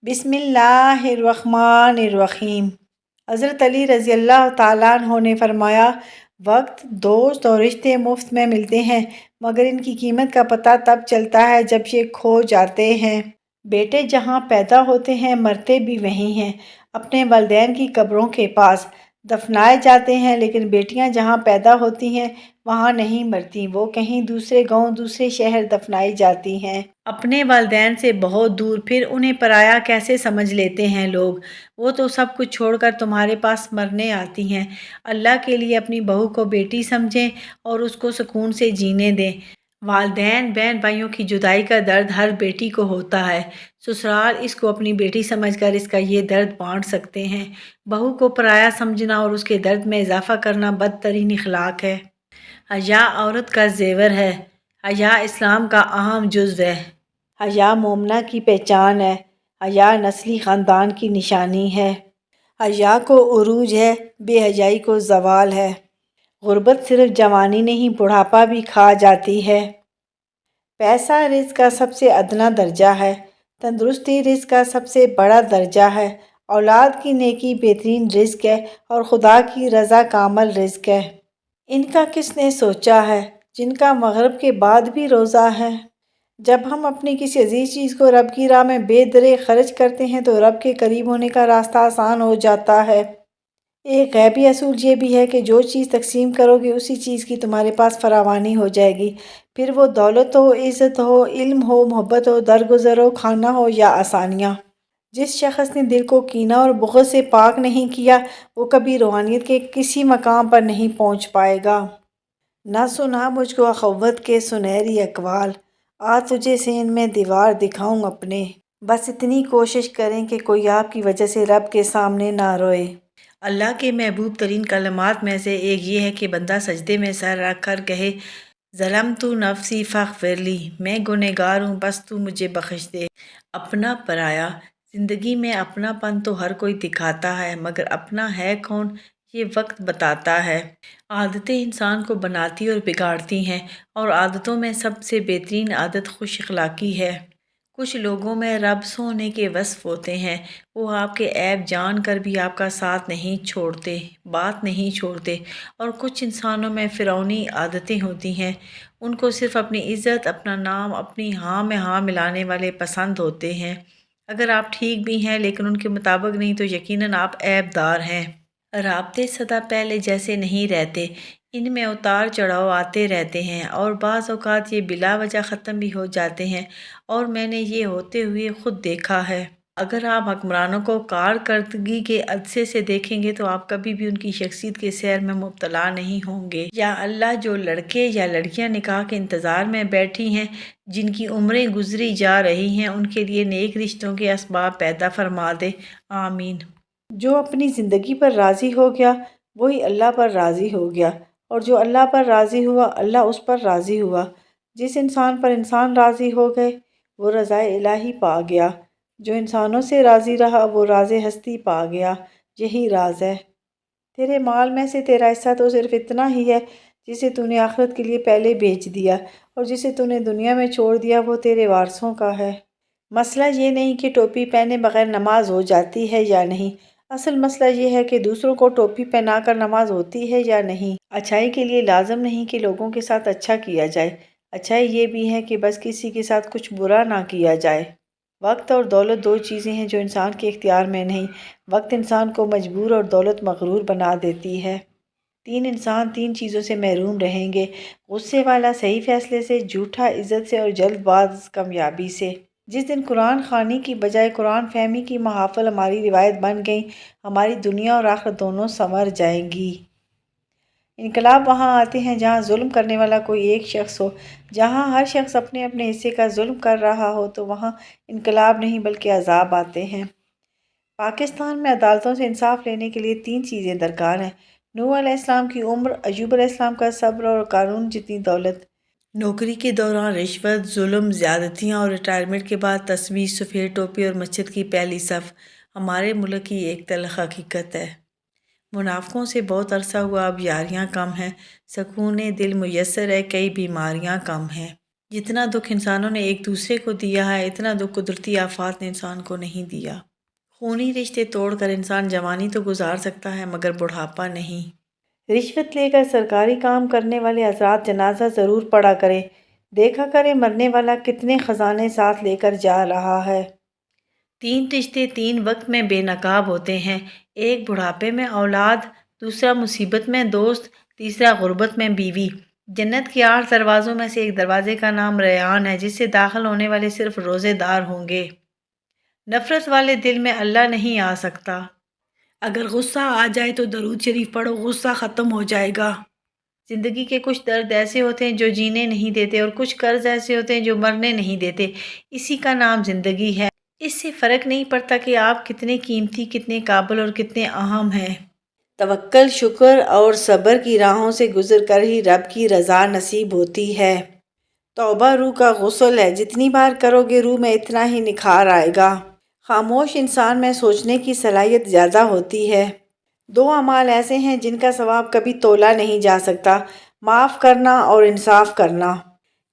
بسم اللہ الرحمن الرحیم۔ حضرت علی رضی اللہ تعالیٰ عنہ نے فرمایا، وقت، دوست اور رشتے مفت میں ملتے ہیں، مگر ان کی قیمت کا پتہ تب چلتا ہے جب یہ کھو جاتے ہیں۔ بیٹے جہاں پیدا ہوتے ہیں مرتے بھی وہیں ہیں، اپنے والدین کی قبروں کے پاس دفنائے جاتے ہیں، لیکن بیٹیاں جہاں پیدا ہوتی ہیں وہاں نہیں مرتیں، وہ کہیں دوسرے گاؤں، دوسرے شہر دفنائی جاتی ہیں، اپنے والدین سے بہت دور۔ پھر انہیں پرایا کیسے سمجھ لیتے ہیں لوگ؟ وہ تو سب کچھ چھوڑ کر تمہارے پاس مرنے آتی ہیں۔ اللہ کے لیے اپنی بہو کو بیٹی سمجھیں اور اس کو سکون سے جینے دیں۔ والدین، بہن بھائیوں کی جدائی کا درد ہر بیٹی کو ہوتا ہے، سسرال اس کو اپنی بیٹی سمجھ کر اس کا یہ درد بانٹ سکتے ہیں۔ بہو کو پرایا سمجھنا اور اس کے درد میں اضافہ کرنا بدترین اخلاق ہے۔ حیا عورت کا زیور ہے، حیا اسلام کا اہم جزو ہے، حیا مومنہ کی پہچان ہے، حیا نسلی خاندان کی نشانی ہے۔ حیا کو عروج ہے، بے حیائی کو زوال ہے۔ غربت صرف جوانی نہیں بڑھاپا بھی کھا جاتی ہے۔ پیسہ رزق کا سب سے ادنیٰ درجہ ہے، تندرستی رزق کا سب سے بڑا درجہ ہے، اولاد کی نیکی بہترین رزق ہے اور خدا کی رضا کامل رزق ہے۔ ان کا کس نے سوچا ہے جن کا مغرب کے بعد بھی روزہ ہے؟ جب ہم اپنی کسی عزیز چیز کو رب کی راہ میں بے درے خرچ کرتے ہیں تو رب کے قریب ہونے کا راستہ آسان ہو جاتا ہے۔ ایک غیبی اصول یہ بھی ہے کہ جو چیز تقسیم کرو گے اسی چیز کی تمہارے پاس فراوانی ہو جائے گی، پھر وہ دولت ہو، عزت ہو، علم ہو، محبت ہو، درگزر ہو، کھانا ہو یا آسانیاں۔ جس شخص نے دل کو کینہ اور بغض سے پاک نہیں کیا وہ کبھی روحانیت کے کسی مقام پر نہیں پہنچ پائے گا۔ نہ سنا مجھ کو اخوت کے سنہری اقوال، آ تجھے سین میں دیوار دکھاؤں اپنے۔ بس اتنی کوشش کریں کہ کوئی آپ کی وجہ سے رب کے سامنے نہ روئے۔ اللہ کے محبوب ترین کلمات میں سے ایک یہ ہے کہ بندہ سجدے میں سر رکھ کر کہے، ظلمت نفسی فاغفر لی، میں گنہگار ہوں بس تو مجھے بخش دے۔ اپنا پرایا، زندگی میں اپنا پن تو ہر کوئی دکھاتا ہے، مگر اپنا ہے کون یہ وقت بتاتا ہے۔ عادتیں انسان کو بناتی اور بگاڑتی ہیں، اور عادتوں میں سب سے بہترین عادت خوش اخلاقی ہے۔ کچھ لوگوں میں رب سو ہونے کے وصف ہوتے ہیں، وہ آپ کے عیب جان کر بھی آپ کا ساتھ نہیں چھوڑتے، بات نہیں چھوڑتے، اور کچھ انسانوں میں فرعونی عادتیں ہوتی ہیں، ان کو صرف اپنی عزت، اپنا نام، اپنی ہاں میں ہاں ملانے والے پسند ہوتے ہیں۔ اگر آپ ٹھیک بھی ہیں لیکن ان کے مطابق نہیں تو یقیناً آپ عیب دار ہیں۔ رابطے سدا پہلے جیسے نہیں رہتے، ان میں اتار چڑھاؤ آتے رہتے ہیں، اور بعض اوقات یہ بلا وجہ ختم بھی ہو جاتے ہیں، اور میں نے یہ ہوتے ہوئے خود دیکھا ہے۔ اگر آپ حکمرانوں کو کارکردگی کے عدسے سے دیکھیں گے تو آپ کبھی بھی ان کی شخصیت کے سیر میں مبتلا نہیں ہوں گے۔ یا اللہ جو لڑکے یا لڑکیاں نکاح کے انتظار میں بیٹھی ہیں، جن کی عمریں گزری جا رہی ہیں، ان کے لیے نیک رشتوں کے اسباب پیدا فرما دے، آمین۔ جو اپنی زندگی پر راضی ہو گیا وہی اللہ پر راضی ہو گیا، اور جو اللہ پر راضی ہوا اللہ اس پر راضی ہوا۔ جس انسان پر انسان راضی ہو گئے وہ رضا الہی پا گیا، جو انسانوں سے راضی رہا وہ راز ہستی پا گیا۔ یہی راز ہے۔ تیرے مال میں سے تیرا حصہ تو صرف اتنا ہی ہے جسے تو نے آخرت کے لیے پہلے بیچ دیا، اور جسے تو نے دنیا میں چھوڑ دیا وہ تیرے وارثوں کا ہے۔ مسئلہ یہ نہیں کہ ٹوپی پہنے بغیر نماز ہو جاتی ہے یا نہیں، اصل مسئلہ یہ ہے کہ دوسروں کو ٹوپی پہنا کر نماز ہوتی ہے یا نہیں۔ اچھائی کے لیے لازم نہیں کہ لوگوں کے ساتھ اچھا کیا جائے، اچھائی یہ بھی ہے کہ بس کسی کے ساتھ کچھ برا نہ کیا جائے۔ وقت اور دولت دو چیزیں ہیں جو انسان کے اختیار میں نہیں، وقت انسان کو مجبور اور دولت مغرور بنا دیتی ہے۔ تین انسان تین چیزوں سے محروم رہیں گے، غصے والا صحیح فیصلے سے، جھوٹا عزت سے، اور جلد باز کامیابی سے۔ جس دن قرآن خوانی کی بجائے قرآن فہمی کی محافل ہماری روایت بن گئیں، ہماری دنیا اور آخرت دونوں سنور جائیں گی۔ انقلاب وہاں آتے ہیں جہاں ظلم کرنے والا کوئی ایک شخص ہو، جہاں ہر شخص اپنے اپنے حصے کا ظلم کر رہا ہو تو وہاں انقلاب نہیں بلکہ عذاب آتے ہیں۔ پاکستان میں عدالتوں سے انصاف لینے کے لیے تین چیزیں درکار ہیں: نوح علیہ السلام کی عمر، ایوب علیہ السلام کا صبر، اور قارون جتنی دولت۔ نوکری کے دوران رشوت، ظلم، زیادتیاں، اور ریٹائرمنٹ کے بعد تصویر، سفید ٹوپی اور مسجد کی پہلی صف ہمارے ملک کی ایک تلخ حقیقت ہے۔ منافقوں سے بہت عرصہ ہوا اب یاریاں کم ہیں، سکون دل میسر ہے، کئی بیماریاں کم ہیں۔ جتنا دکھ انسانوں نے ایک دوسرے کو دیا ہے اتنا دکھ قدرتی آفات نے انسان کو نہیں دیا۔ خونی رشتے توڑ کر انسان جوانی تو گزار سکتا ہے مگر بڑھاپا نہیں۔ رشوت لے کر سرکاری کام کرنے والے حضرات جنازہ ضرور پڑھا کریں، دیکھا کریں مرنے والا کتنے خزانے ساتھ لے کر جا رہا ہے۔ 3 رشتے 3 وقت میں بے نقاب ہوتے ہیں، ایک بڑھاپے میں اولاد، دوسرا مصیبت میں دوست، تیسرا غربت میں بیوی۔ جنت کے 8 دروازوں میں سے ایک دروازے کا نام ریان ہے جس سے داخل ہونے والے صرف روزے دار ہوں گے۔ نفرت والے دل میں اللہ نہیں آ سکتا۔ اگر غصہ آ جائے تو درود شریف پڑھو، غصہ ختم ہو جائے گا۔ زندگی کے کچھ درد ایسے ہوتے ہیں جو جینے نہیں دیتے اور کچھ قرض ایسے ہوتے ہیں جو مرنے نہیں دیتے، اسی کا نام زندگی ہے۔ اس سے فرق نہیں پڑتا کہ آپ کتنے قیمتی، کتنے قابل اور کتنے اہم ہیں۔ توکل، شکر اور صبر کی راہوں سے گزر کر ہی رب کی رضا نصیب ہوتی ہے۔ توبہ روح کا غسل ہے، جتنی بار کرو گے روح میں اتنا ہی نکھار آئے گا۔ خاموش انسان میں سوچنے کی صلاحیت زیادہ ہوتی ہے۔ 2 اعمال ایسے ہیں جن کا ثواب کبھی تولا نہیں جا سکتا، معاف کرنا اور انصاف کرنا۔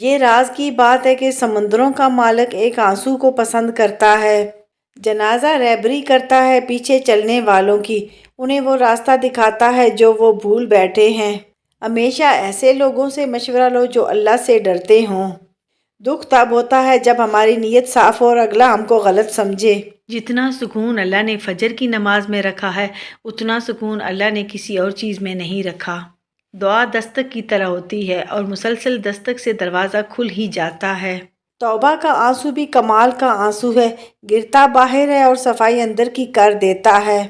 یہ راز کی بات ہے کہ سمندروں کا مالک ایک آنسو کو پسند کرتا ہے۔ جنازہ رہبری کرتا ہے پیچھے چلنے والوں کی، انہیں وہ راستہ دکھاتا ہے جو وہ بھول بیٹھے ہیں۔ ہمیشہ ایسے لوگوں سے مشورہ لو جو اللہ سے ڈرتے ہوں۔ دکھ تب ہوتا ہے جب ہماری نیت صاف ہو اور اگلا ہم کو غلط سمجھے۔ جتنا سکون اللہ نے فجر کی نماز میں رکھا ہے اتنا سکون اللہ نے کسی اور چیز میں نہیں رکھا۔ دعا دستک کی طرح ہوتی ہے اور مسلسل دستک سے دروازہ کھل ہی جاتا ہے۔ توبہ کا آنسو بھی کمال کا آنسو ہے، گرتا باہر ہے اور صفائی اندر کی کر دیتا ہے۔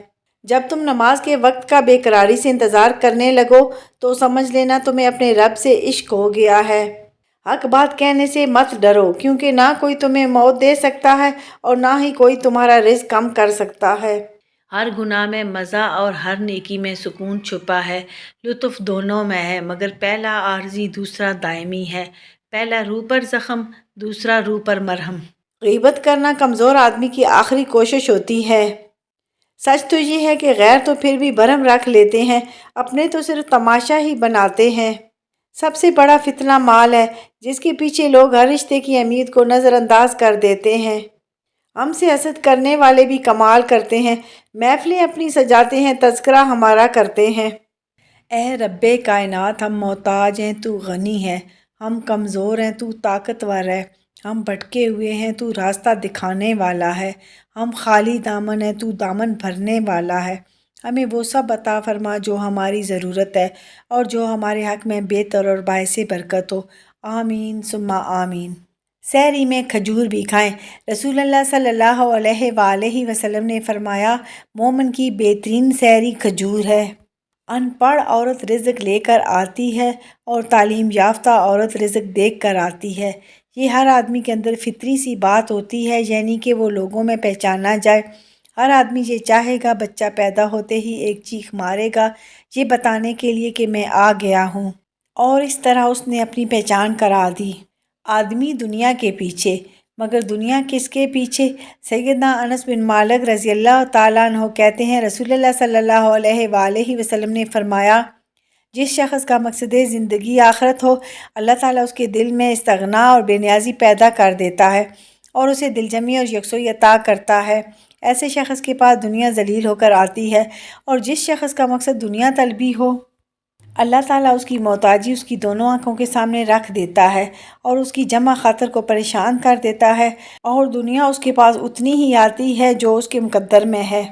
جب تم نماز کے وقت کا بے قراری سے انتظار کرنے لگو تو سمجھ لینا تمہیں اپنے رب سے عشق ہو گیا ہے۔ حق بات کہنے سے مت ڈرو کیونکہ نہ کوئی تمہیں موت دے سکتا ہے اور نہ ہی کوئی تمہارا رزق کم کر سکتا ہے۔ ہر گناہ میں مزہ اور ہر نیکی میں سکون چھپا ہے، لطف دونوں میں ہے مگر پہلا عارضی دوسرا دائمی ہے، پہلا روح پر زخم دوسرا روح پر مرہم۔ غیبت کرنا کمزور آدمی کی آخری کوشش ہوتی ہے۔ سچ تو یہ ہے کہ غیر تو پھر بھی بھرم رکھ لیتے ہیں، اپنے تو صرف تماشا ہی بناتے ہیں۔ سب سے بڑا فتنہ مال ہے جس کے پیچھے لوگ ہر رشتے کی اہمیت کو نظر انداز کر دیتے ہیں۔ ہم سے حسد کرنے والے بھی کمال کرتے ہیں، محفلیں اپنی سجاتے ہیں، تذکرہ ہمارا کرتے ہیں۔ اے رب کائنات، ہم محتاج ہیں تو غنی ہے، ہم کمزور ہیں تو طاقتور ہے، ہم بھٹکے ہوئے ہیں تو راستہ دکھانے والا ہے، ہم خالی دامن ہیں تو دامن بھرنے والا ہے۔ ہمیں وہ سب عطا فرما جو ہماری ضرورت ہے اور جو ہمارے حق میں بہتر اور باعث برکت ہو۔ آمین ثم آمین۔ سحری میں کھجور بھی کھائیں۔ رسول اللہ صلی اللہ علیہ وآلہ وسلم نے فرمایا، مومن کی بہترین سحری کھجور ہے۔ ان پڑھ عورت رزق لے کر آتی ہے اور تعلیم یافتہ عورت رزق دیکھ کر آتی ہے۔ یہ ہر آدمی کے اندر فطری سی بات ہوتی ہے، یعنی کہ وہ لوگوں میں پہچانا جائے۔ ہر آدمی یہ چاہے گا بچہ پیدا ہوتے ہی ایک چیخ مارے گا یہ بتانے کے لیے کہ میں آ گیا ہوں، اور اس طرح اس نے اپنی پہچان کرا دی۔ آدمی دنیا کے پیچھے، مگر دنیا کس کے پیچھے؟ سیدنا انس بن مالک رضی اللہ تعالیٰ عنہ کہتے ہیں، رسول اللہ صلی اللہ علیہ وآلہ وسلم نے فرمایا، جس شخص کا مقصد زندگی آخرت ہو، اللہ تعالیٰ اس کے دل میں استغنا اور بے نیازی پیدا کر دیتا ہے اور اسے دل جمی اور یکسوئی عطا کرتا ہے۔ ایسے شخص کے پاس دنیا ذلیل ہو کر آتی ہے، اور جس شخص کا مقصد دنیا طلبی ہو، اللہ تعالیٰ اس کی محتاجی اس کی دونوں آنکھوں کے سامنے رکھ دیتا ہے اور اس کی جمع خاطر کو پریشان کر دیتا ہے، اور دنیا اس کے پاس اتنی ہی آتی ہے جو اس کے مقدر میں ہے۔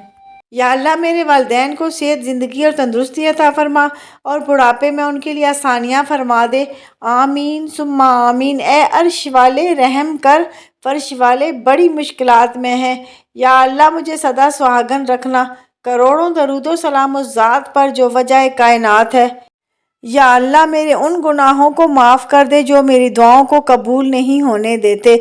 یا اللہ میرے والدین کو صحت، زندگی اور تندرستی عطا فرما اور بڑھاپے میں ان کے لیے آسانیاں فرما دے۔ آمین ثم آمین۔ اے عرش والے رحم کر، فرش والے بڑی مشکلات میں ہیں، یا اللہ مجھے سدا سہاگن رکھنا۔ کروڑوں درود و سلام اس ذات پر جو وجہ کائنات ہے۔ یا اللہ میرے ان گناہوں کو معاف کر دے جو میری دعاؤں کو قبول نہیں ہونے دیتے۔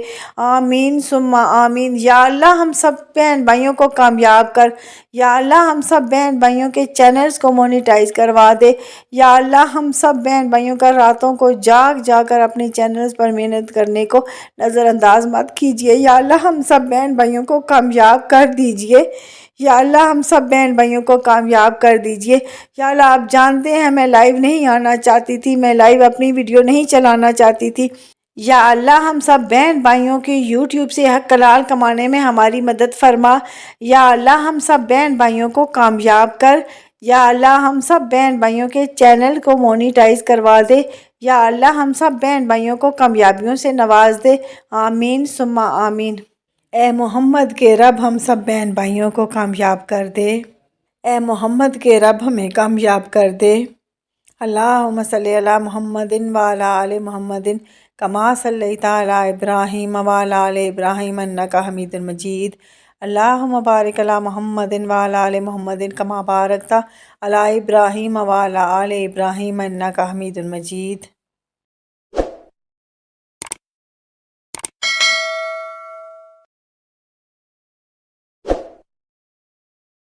آمین ثم آمین۔ یا اللہ ہم سب بہن بھائیوں کو کامیاب کر۔ یا اللہ ہم سب بہن بھائیوں کے چینلز کو مونیٹائز کروا دے۔ یا اللہ ہم سب بہن بھائیوں کا راتوں کو جاگ جا کر اپنے چینلز پر محنت کرنے کو نظر انداز مت کیجیے۔ یا اللہ ہم سب بہن بھائیوں کو کامیاب کر دیجیے۔ یا اللہ ہم سب بہن بھائیوں کو کامیاب کر دیجیے۔ یا اللہ آپ جانتے ہیں میں لائیو نہیں آنا چاہتی تھی، میں لائیو اپنی ویڈیو نہیں چلانا چاہتی تھی، یا اللہ ہم سب بہن بھائیوں کی یوٹیوب سے حق حلال کمانے میں ہماری مدد فرما۔ یا اللہ ہم سب بہن بھائیوں کو کامیاب کر۔ یا اللہ ہم سب بہن بھائیوں کے چینل کو مونیٹائز کروا دے۔ یا اللہ ہم سب بہن بھائیوں کو کامیابیوں سے نواز دے۔ آمین ثم آمین۔ اے محمد کے رب ہم سب بہن بھائیوں کو کامیاب کر دے۔ اے محمد کے رب ہمیں کامیاب کر دے۔ اللہم صلی علی محمد وعلی آل محمد کما صلیت علی ابراہیم وعلی آل ابراہیم انک حمید مجید۔ اللہم بارک علی محمد وعلی آل محمد کما بارکت علی ابراہیم وعلی آل ابراہیم انک حمید مجید۔